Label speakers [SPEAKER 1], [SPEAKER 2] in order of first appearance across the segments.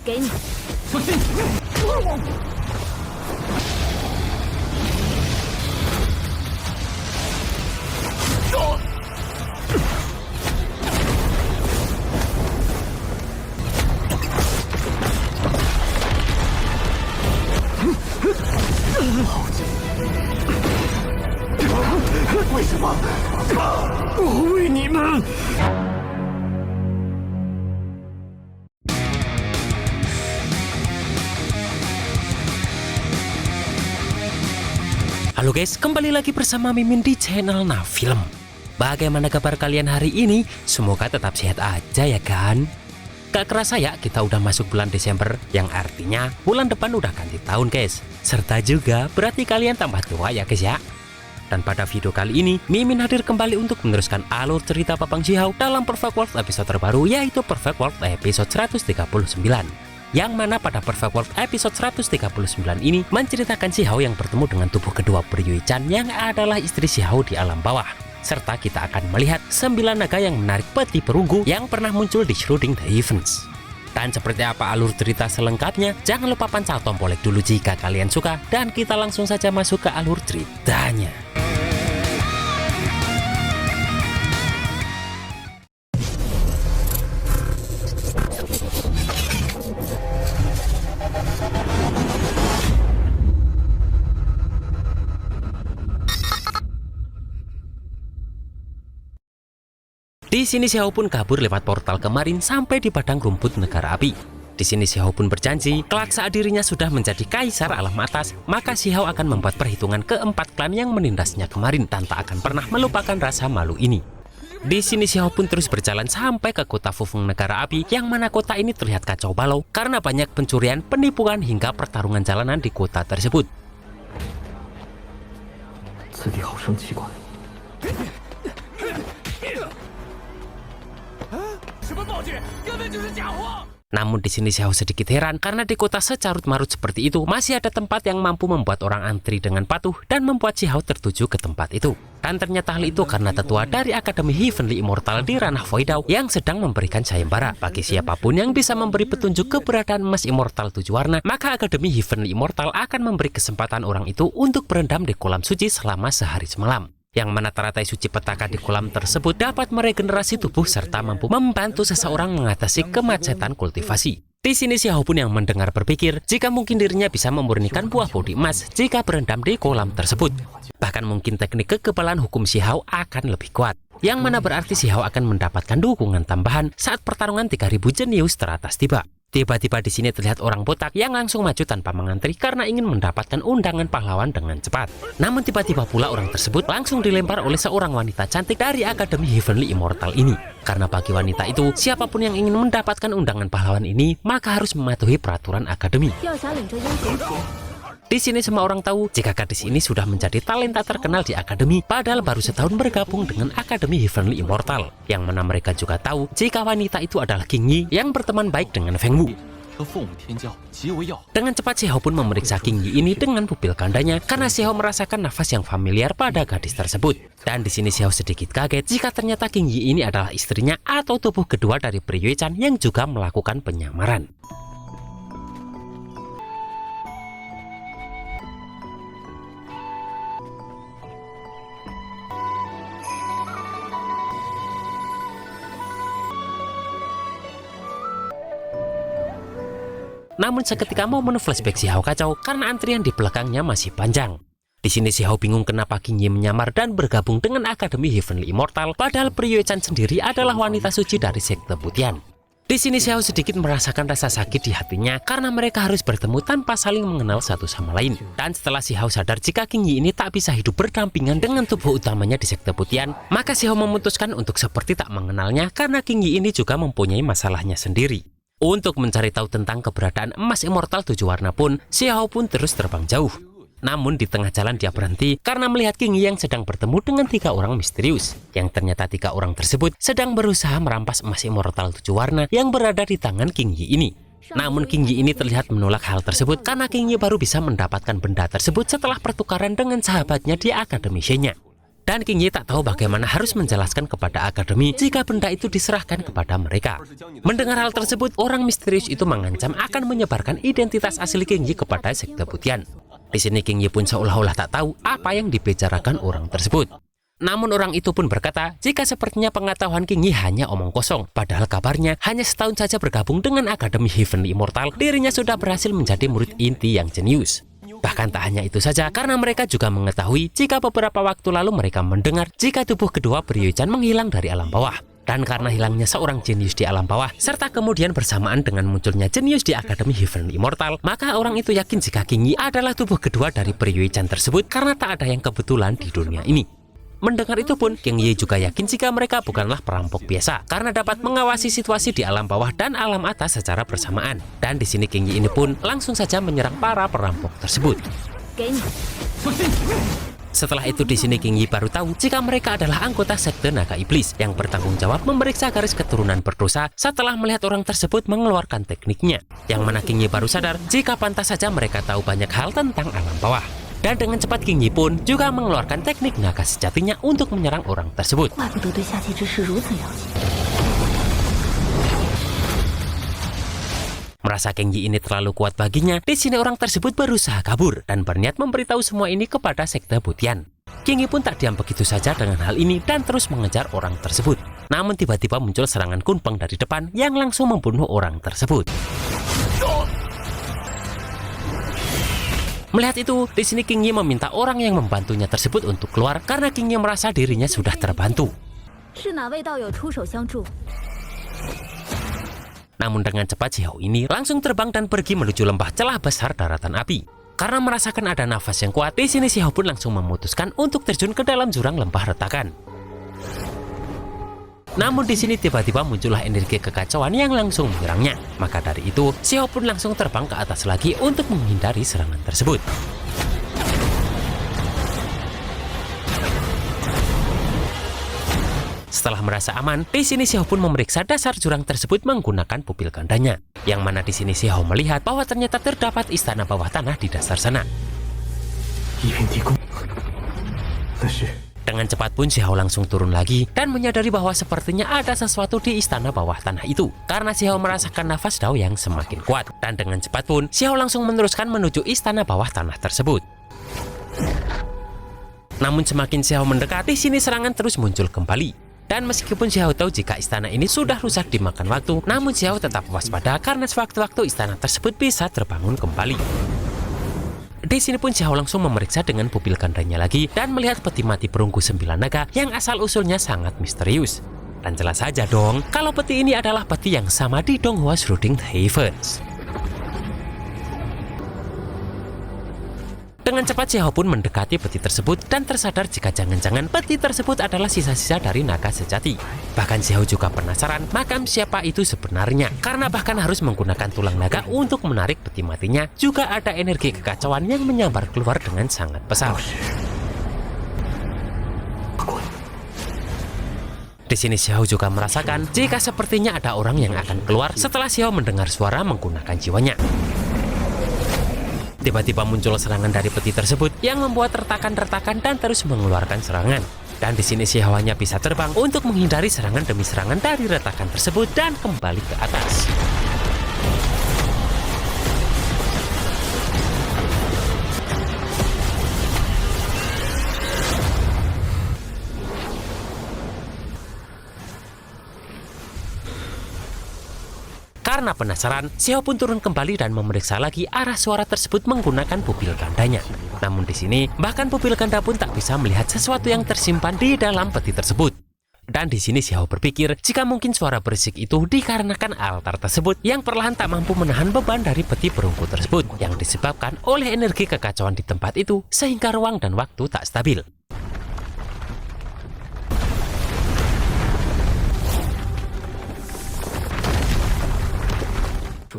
[SPEAKER 1] 给你。
[SPEAKER 2] 小心！
[SPEAKER 3] 为什么？我为你们。
[SPEAKER 4] Halo guys, kembali lagi bersama Mimin di channel Nah Film. Bagaimana kabar kalian hari ini? Semoga tetap sehat aja ya kan? Gak kerasa ya kita udah masuk bulan Desember, yang artinya bulan depan udah ganti tahun guys. Serta juga berarti kalian tambah tua ya guys ya. Dan pada video kali ini, Mimin hadir kembali untuk meneruskan alur cerita Papang Xiao dalam Perfect World episode terbaru, yaitu Perfect World episode 139. Yang mana pada Perfect World episode 139 ini menceritakan Xiao yang bertemu dengan tubuh kedua Yue Chan yang adalah istri Xiao di alam bawah. Serta kita akan melihat 9 naga yang menarik peti perunggu yang pernah muncul di Shrouding the Heavens. Dan seperti apa alur cerita selengkapnya, jangan lupa pancang tombol like dulu jika kalian suka, dan kita langsung saja masuk ke alur ceritanya. Di sini Xiao pun kabur lewat portal kemarin sampai di padang rumput negara api. Di sini Xiao pun berjanji, kelak saat dirinya sudah menjadi kaisar alam atas, maka Xiao akan membuat perhitungan keempat klan yang menindasnya kemarin dan tak akan pernah melupakan rasa malu ini. Di sini Xiao pun terus berjalan sampai ke kota Fufeng negara api, yang mana kota ini terlihat kacau balau karena banyak pencurian, penipuan hingga pertarungan jalanan di kota tersebut.
[SPEAKER 3] 此地好生奇怪。
[SPEAKER 4] Namun di sini Xiao sedikit heran karena di kota secarut-marut seperti itu masih ada tempat yang mampu membuat orang antri dengan patuh dan membuat Xiao tertuju ke tempat itu. Dan ternyata hal itu karena tetua dari Akademi Heavenly Immortal di ranah Voidao yang sedang memberikan sayembara bagi siapapun yang bisa memberi petunjuk keberadaan emas immortal 7 warna, maka Akademi Heavenly Immortal akan memberi kesempatan orang itu untuk berendam di kolam suci selama sehari semalam. Yang mana teratai suci petaka di kolam tersebut dapat meregenerasi tubuh serta mampu membantu seseorang mengatasi kemacetan kultivasi. Di sini Xiao pun yang mendengar berpikir jika mungkin dirinya bisa memurnikan buah bodi emas jika berendam di kolam tersebut. Bahkan mungkin teknik kekebalan hukum Xiao akan lebih kuat. Yang mana berarti Xiao akan mendapatkan dukungan tambahan saat pertarungan 3000 jenius teratas tiba. Tiba-tiba di sini terlihat orang botak yang langsung maju tanpa mengantri karena ingin mendapatkan undangan pahlawan dengan cepat. Namun tiba-tiba pula orang tersebut langsung dilempar oleh seorang wanita cantik dari Akademi Heavenly Immortal ini. Karena bagi wanita itu, siapapun yang ingin mendapatkan undangan pahlawan ini, maka harus mematuhi peraturan akademi. Di sini semua orang tahu jika gadis ini sudah menjadi talenta terkenal di akademi, padahal baru setahun bergabung dengan Akademi Heavenly Immortal. Yang mana mereka juga tahu jika wanita itu adalah King Yi yang berteman baik dengan Feng Wu. Dengan cepat Xiao pun memeriksa King Yi ini dengan pupil gandanya karena Xiao merasakan nafas yang familiar pada gadis tersebut. Dan di sini Xiao sedikit kaget jika ternyata King Yi ini adalah istrinya atau tubuh kedua dari Yue Chan yang juga melakukan penyamaran. Namun seketika momen flashback Xiao kacau karena antrian di belakangnya masih panjang. Di sini Xiao bingung kenapa King Yi menyamar dan bergabung dengan Akademi Heavenly Immortal, padahal Yue Chan sendiri adalah wanita suci dari sekte Putian. Di sini Xiao sedikit merasakan rasa sakit di hatinya karena mereka harus bertemu tanpa saling mengenal satu sama lain. Dan setelah Xiao sadar jika King Yi ini tak bisa hidup berdampingan dengan tubuh utamanya di sekte Putian, maka Xiao memutuskan untuk seperti tak mengenalnya karena King Yi ini juga mempunyai masalahnya sendiri. Untuk mencari tahu tentang keberadaan emas immortal 7 warna pun, Xiao pun terus terbang jauh. Namun di tengah jalan dia berhenti karena melihat King Yi yang sedang bertemu dengan 3 orang misterius. Yang ternyata 3 orang tersebut sedang berusaha merampas emas immortal 7 warna yang berada di tangan King Yi ini. Namun King Yi ini terlihat menolak hal tersebut karena King Yi baru bisa mendapatkan benda tersebut setelah pertukaran dengan sahabatnya di Akademi Shenya. Dan King Yi tak tahu bagaimana harus menjelaskan kepada akademi jika benda itu diserahkan kepada mereka. Mendengar hal tersebut, orang misterius itu mengancam akan menyebarkan identitas asli King Yi kepada sekte Butian. Di sini King Yi pun seolah-olah tak tahu apa yang dibicarakan orang tersebut. Namun orang itu pun berkata jika sepertinya pengetahuan King Yi hanya omong kosong, padahal kabarnya hanya setahun saja bergabung dengan Akademi Heavenly Immortal, dirinya sudah berhasil menjadi murid inti yang jenius. Bahkan tak hanya itu saja, karena mereka juga mengetahui jika beberapa waktu lalu mereka mendengar jika tubuh kedua Peryoican menghilang dari alam bawah. Dan karena hilangnya seorang jenius di alam bawah, serta kemudian bersamaan dengan munculnya jenius di Akademi Heavenly Immortal, maka orang itu yakin jika King Yi adalah tubuh kedua dari Peryoican tersebut karena tak ada yang kebetulan di dunia ini. Mendengar itu pun, King Yi juga yakin jika mereka bukanlah perampok biasa karena dapat mengawasi situasi di alam bawah dan alam atas secara bersamaan. Dan di sini King Yi ini pun langsung saja menyerang para perampok tersebut. Setelah itu di sini King Yi baru tahu jika mereka adalah anggota sekte naga iblis yang bertanggung jawab memeriksa garis keturunan berdosa setelah melihat orang tersebut mengeluarkan tekniknya. Yang mana King Yi baru sadar jika pantas saja mereka tahu banyak hal tentang alam bawah. Dan dengan cepat King Yi pun juga mengeluarkan teknik naga sejatinya untuk menyerang orang tersebut. Merasa King Yi ini terlalu kuat baginya, di sini orang tersebut berusaha kabur dan berniat memberitahu semua ini kepada sekte Butian. King Yi pun tak diam begitu saja dengan hal ini dan terus mengejar orang tersebut. Namun tiba-tiba muncul serangan Kunpeng dari depan yang langsung membunuh orang tersebut. Melihat itu, di sini King Yi meminta orang yang membantunya tersebut untuk keluar karena King Yi merasa dirinya sudah terbantu. Namun dengan cepat si Hao ini langsung terbang dan pergi menuju lembah celah besar daratan api. Karena merasakan ada nafas yang kuat, di sini si Hao pun langsung memutuskan untuk terjun ke dalam jurang lembah retakan. Namun di sini tiba-tiba muncullah energi kekacauan yang langsung menyerangnya. Maka dari itu, si Hao pun langsung terbang ke atas lagi untuk menghindari serangan tersebut. Setelah merasa aman, di sini si Hao pun memeriksa dasar jurang tersebut menggunakan pupil gandanya. Yang mana di sini si Hao melihat bahwa ternyata terdapat istana bawah tanah di dasar sana. Dengan cepat pun si Hao langsung turun lagi dan menyadari bahwa sepertinya ada sesuatu di istana bawah tanah itu. Karena si Hao merasakan nafas Dao yang semakin kuat. Dan dengan cepat pun si Hao langsung meneruskan menuju istana bawah tanah tersebut. Namun semakin si Hao mendekat, di sini serangan terus muncul kembali. Dan meskipun si Hao tahu jika istana ini sudah rusak dimakan waktu, namun si Hao tetap waspada karena sewaktu-waktu istana tersebut bisa terbangun kembali. Di sini pun si Hao langsung memeriksa dengan pupil gandanya lagi dan melihat peti mati perunggu 9 naga yang asal-usulnya sangat misterius. Dan jelas saja dong, kalau peti ini adalah peti yang sama di Donghua Shrouding Heavens. Dengan cepat si Hao pun mendekati peti tersebut dan tersadar jika jangan-jangan peti tersebut adalah sisa-sisa dari naga sejati. Bahkan si Hao juga penasaran makam siapa itu sebenarnya, karena bahkan harus menggunakan tulang naga untuk menarik peti matinya. Juga ada energi kekacauan yang menyambar keluar dengan sangat pesat. Di sini si Hao juga merasakan jika sepertinya ada orang yang akan keluar setelah si Hao mendengar suara menggunakan jiwanya. Tiba-tiba muncul serangan dari peti tersebut yang membuat retakan-retakan dan terus mengeluarkan serangan. Dan di sini si Hao hanya bisa terbang untuk menghindari serangan demi serangan dari retakan tersebut dan kembali ke atas. Karena penasaran, si Hao pun turun kembali dan memeriksa lagi arah suara tersebut menggunakan pupil gandanya. Namun di sini, bahkan pupil ganda pun tak bisa melihat sesuatu yang tersimpan di dalam peti tersebut. Dan di sini si Hao berpikir jika mungkin suara berisik itu dikarenakan altar tersebut yang perlahan tak mampu menahan beban dari peti perunggu tersebut yang disebabkan oleh energi kekacauan di tempat itu sehingga ruang dan waktu tak stabil.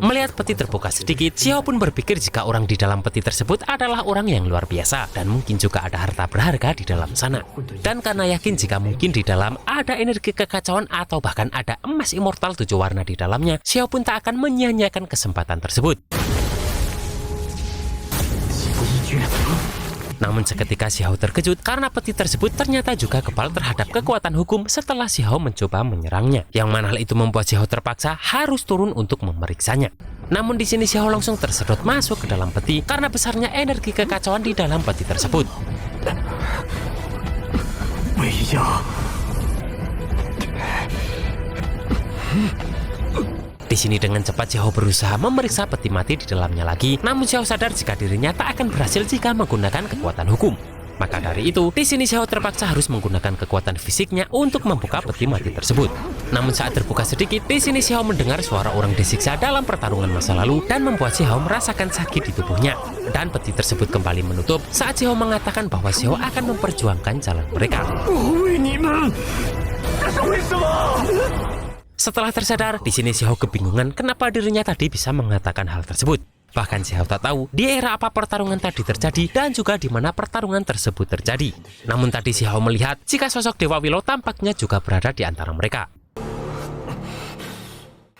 [SPEAKER 4] Melihat peti terbuka sedikit, si Hao pun berpikir jika orang di dalam peti tersebut adalah orang yang luar biasa dan mungkin juga ada harta berharga di dalam sana. Dan karena yakin jika mungkin di dalam ada energi kekacauan atau bahkan ada emas immortal 7 warna di dalamnya, si Hao pun tak akan menyia-nyiakan kesempatan tersebut. Namun seketika Xiao terkejut karena peti tersebut ternyata juga kebal terhadap kekuatan hukum setelah Xiao mencoba menyerangnya. Yang mana hal itu membuat Xiao terpaksa harus turun untuk memeriksanya. Namun di sini Xiao langsung tersedot masuk ke dalam peti karena besarnya energi kekacauan di dalam peti tersebut. Di sini dengan cepat Xiao berusaha memeriksa peti mati di dalamnya lagi, namun Xiao sadar jika dirinya tak akan berhasil jika menggunakan kekuatan hukum. Maka dari itu, di sini Xiao terpaksa harus menggunakan kekuatan fisiknya untuk membuka peti mati tersebut. Namun saat terbuka sedikit, di sini Xiao mendengar suara orang disiksa dalam pertarungan masa lalu dan membuat Xiao merasakan sakit di tubuhnya. Dan peti tersebut kembali menutup saat Xiao mengatakan bahwa Xiao akan memperjuangkan jalan mereka. Setelah tersadar, di sini Xiao kebingungan kenapa dirinya tadi bisa mengatakan hal tersebut. Bahkan Xiao tak tahu di era apa pertarungan tadi terjadi dan juga di mana pertarungan tersebut terjadi. Namun tadi Xiao melihat jika sosok Dewa Willow tampaknya juga berada di antara mereka.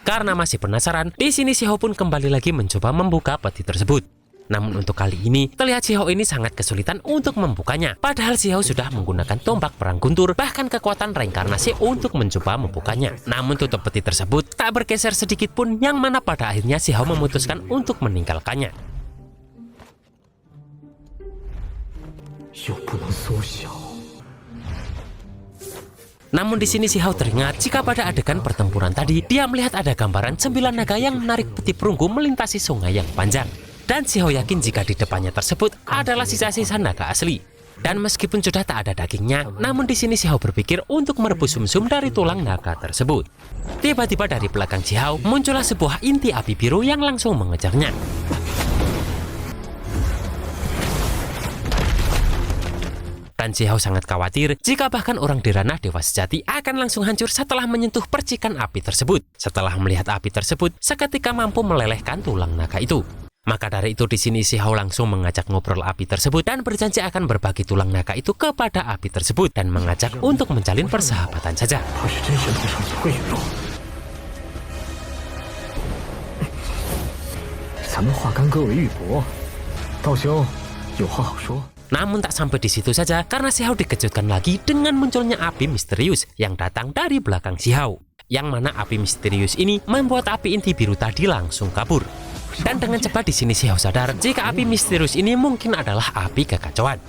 [SPEAKER 4] Karena masih penasaran, di sini Xiao pun kembali lagi mencoba membuka peti tersebut. Namun untuk kali ini, terlihat Xiao ini sangat kesulitan untuk membukanya. Padahal Xiao sudah menggunakan tombak perang guntur, bahkan kekuatan reinkarnasi untuk mencoba membukanya. Namun tutup peti tersebut tak bergeser sedikit pun, yang mana pada akhirnya Xiao memutuskan untuk meninggalkannya. Namun di sini Xiao teringat jika pada adegan pertempuran tadi, dia melihat ada gambaran 9 naga yang menarik peti perunggu melintasi sungai yang panjang. Dan Xiao yakin jika di depannya tersebut adalah sisa-sisa naga asli. Dan meskipun sudah tak ada dagingnya, namun di sini Xiao berpikir untuk merebus sumsum dari tulang naga tersebut. Tiba-tiba dari belakang Xiao muncullah sebuah inti api biru yang langsung mengejarnya. Dan Xiao sangat khawatir jika bahkan orang di ranah dewa sejati akan langsung hancur setelah menyentuh percikan api tersebut. Setelah melihat api tersebut, seketika mampu melelehkan tulang naga itu. Maka dari itu di sini Xiao langsung mengajak ngobrol api tersebut dan berjanji akan berbagi tulang naga itu kepada api tersebut dan mengajak untuk menjalin persahabatan saja. Namun tak sampai di situ saja karena Xiao dikejutkan lagi dengan munculnya api misterius yang datang dari belakang Xiao. Yang mana api misterius ini membuat api inti biru tadi langsung kabur. Dan dengan cepat di sini Xiao sadar jika api misterius ini mungkin adalah api kekacauan.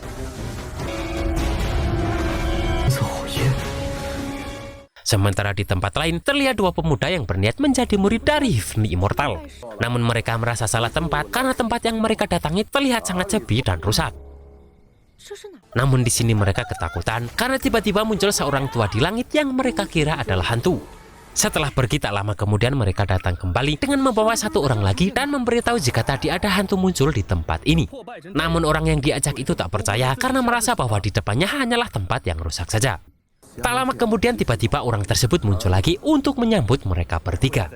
[SPEAKER 4] Sementara di tempat lain terlihat dua pemuda yang berniat menjadi murid dari Heavenly Immortal. Namun mereka merasa salah tempat karena tempat yang mereka datangi terlihat sangat sepi dan rusak. Namun di sini mereka ketakutan karena tiba-tiba muncul seorang tua di langit yang mereka kira adalah hantu. Setelah pergi tak lama kemudian mereka datang kembali dengan membawa satu orang lagi dan memberitahu jika tadi ada hantu muncul di tempat ini. Namun orang yang diajak itu tak percaya karena merasa bahwa di depannya hanyalah tempat yang rusak saja. Tak lama kemudian tiba-tiba orang tersebut muncul lagi untuk menyambut mereka bertiga.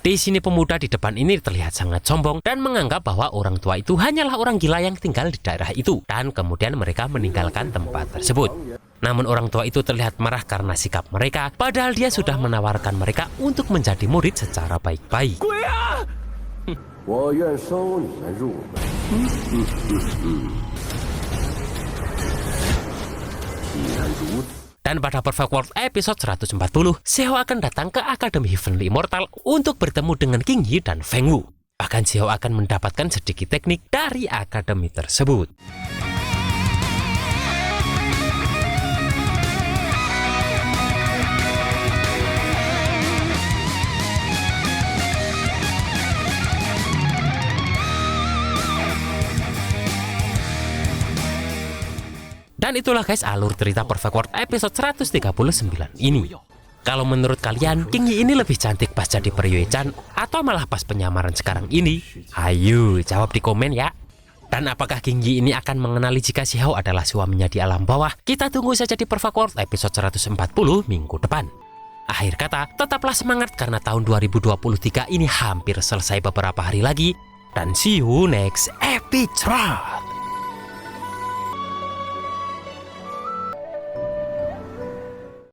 [SPEAKER 4] Di sini pemuda di depan ini terlihat sangat sombong dan menganggap bahwa orang tua itu hanyalah orang gila yang tinggal di daerah itu. Dan kemudian mereka meninggalkan tempat tersebut. Namun orang tua itu terlihat marah karena sikap mereka, padahal dia sudah menawarkan mereka untuk menjadi murid secara baik-baik. Dan pada Perfect World episode 140, Xiao akan datang ke Akademi Heavenly Immortal untuk bertemu dengan King Yi dan Feng Wu. Bahkan Xiao akan mendapatkan sedikit teknik dari akademi tersebut. Dan itulah guys alur cerita Perfect World episode 139 ini. Kalau menurut kalian, King Yi ini lebih cantik pas jadi Peryoe-chan atau malah pas penyamaran sekarang ini? Ayo jawab di komen ya. Dan apakah King Yi ini akan mengenali jika Xiao adalah suaminya di alam bawah? Kita tunggu saja di Perfect World episode 140 minggu depan. Akhir kata, tetaplah semangat karena tahun 2023 ini hampir selesai beberapa hari lagi. Dan see you next episode.